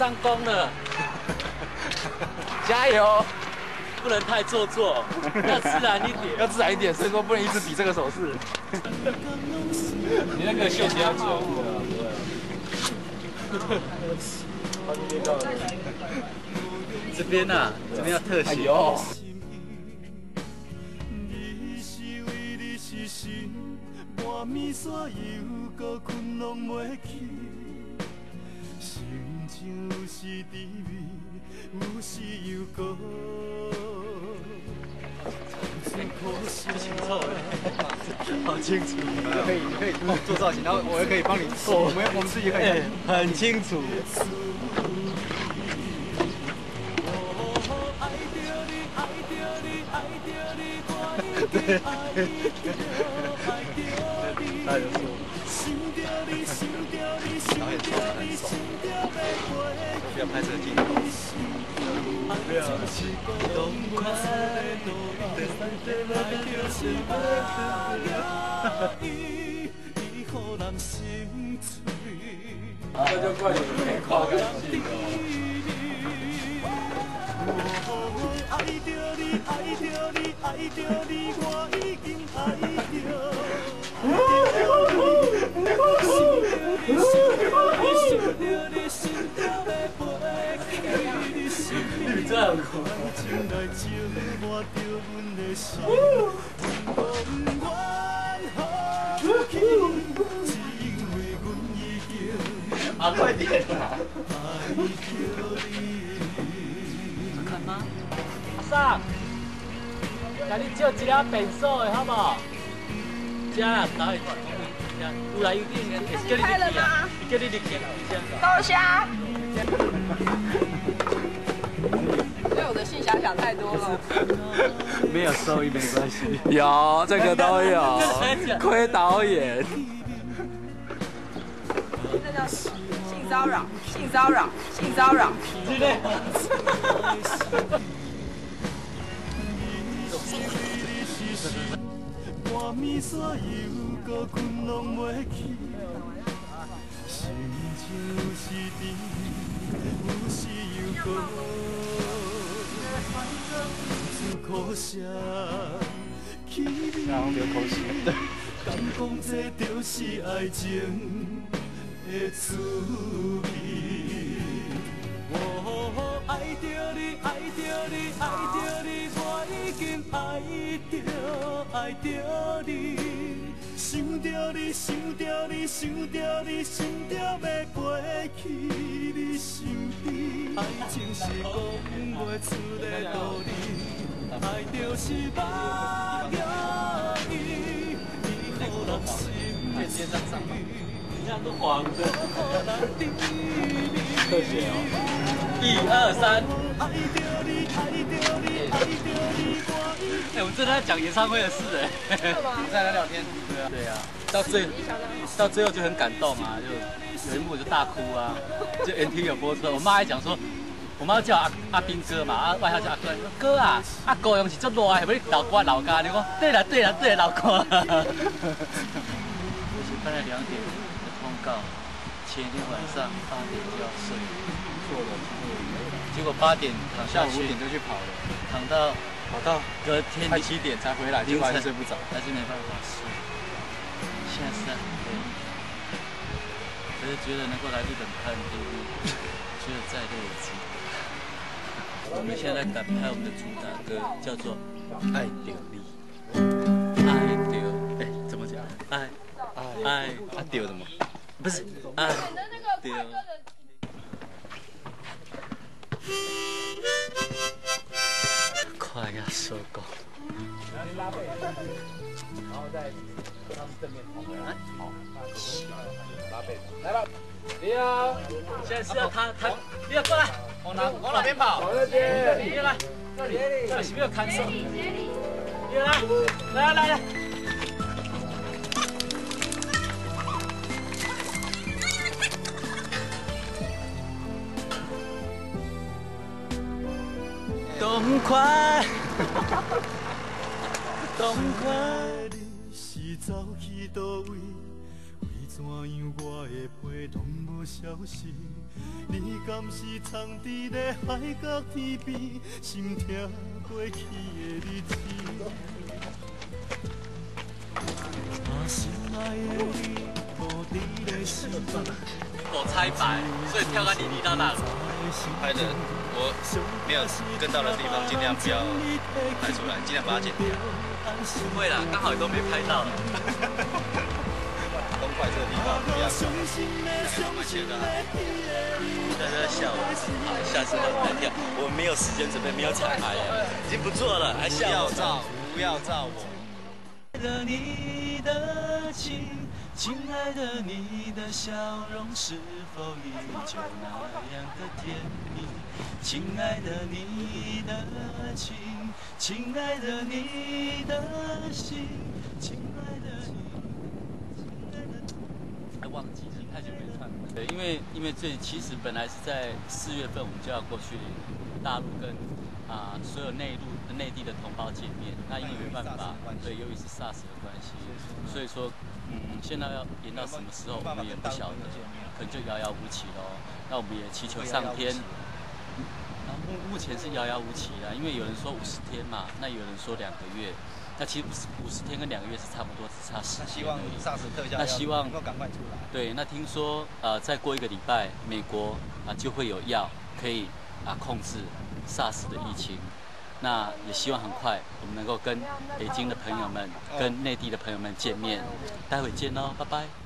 上工了，加油！不能太做作，要自然一点。要自然一点，所以说不能一直比这个手势。你那个线条久。这边啊，这边要特写。哎呦！不清楚，好清楚。你可以做造型，然后我也可以帮你做。我们自己可以。很清楚。对。他有说。导演说的很爽，不要拍这个镜头。不要。这就怪你没夸干净你这样夸。啊，快点啊！看吗？阿桑，甲你借一粒便所的好不好？这啦，导演，有来有去，叫你入去啊！叫你入去啦，豆虾。对我的信想太多了。没有收益没关系。有这个都有，亏导演。这叫性骚扰，性骚扰，性骚扰。之类。然后流口水。敢讲这就是爱情的滋味。哦，爱着你，爱着你，爱着你，我已经爱着你。想着你，想着你，想着你，心着要飞去你身边。爱情是讲袂出的道理，爱就是目标。渐渐上涨，你看都黄的，特写哦，1、2、3。哎，我们真的在讲演唱会的事哎，在那聊天。对啊，对啊，到最后就很感动啊，就有一幕就大哭啊，就 NT 有播出，我妈还讲说。我妈叫阿兵哥嘛，外号叫阿哥。哥啊，阿高雄是足热的，要你老哥老家。你讲对了，老哥。就是本来2点的通告，前一天晚上8点就要睡，结果8点躺下去，5点就去跑了，跑到隔天快7点才回来，结果还是睡不着，还是没办法睡。现在是在很累，可是觉得能够来日本看 AV， 觉得再累也值得。我们现在赶拍我们的主打歌，叫做《爱着你》。爱着，哎，怎么讲？爱着怎么？不是爱着。快要收工。然后再他们正面跑回来。好，拉背，来吧。李阳，现在是要他，李阳过来，往哪边跑？往那边。李阳来，这里，这是没有看守。李阳来。痛快，痛快。是走去倒位？为怎样我的皮拢袂？无消息，你敢是藏伫咧海角天边，心疼过去的日子。把心爱的你抱伫咧心中。我猜白，所以跳杆你离到哪了？拍的我没有跟到的地方，尽量不要拍出来，尽量把它剪掉。不会啦，刚好也都没拍到。东快这个地方不要搞，蛮切的。大家笑我，好，下次换来跳。我没有时间准备，没有彩排呀，已经不错了，还笑我？不要照我。的你的情，亲爱的你的笑容是否依旧那样的甜蜜？亲爱的你的情，亲爱的你的心，亲爱的你。忘记了，太久没唱了。对，因为其实本来是在4月份我们就要过去大陆跟所有内地的同胞见面，那因为没办法，对，由于是 SARS 的关系，所以说现在要延到什么时候我们也不晓得，可能就遥遥无期喽。那我们也祈求上天。目前是遥遥无期啦，因为有人说50天嘛，那有人说2个月，那其实50天跟2个月是差不多，只差10天而已。那希望能够赶快出来。对，那听说再过1个礼拜，美国就会有药可以控制 SARS 的疫情。那也希望很快我们能够跟北京的朋友们、跟内地的朋友们见面。待会见喽，拜拜。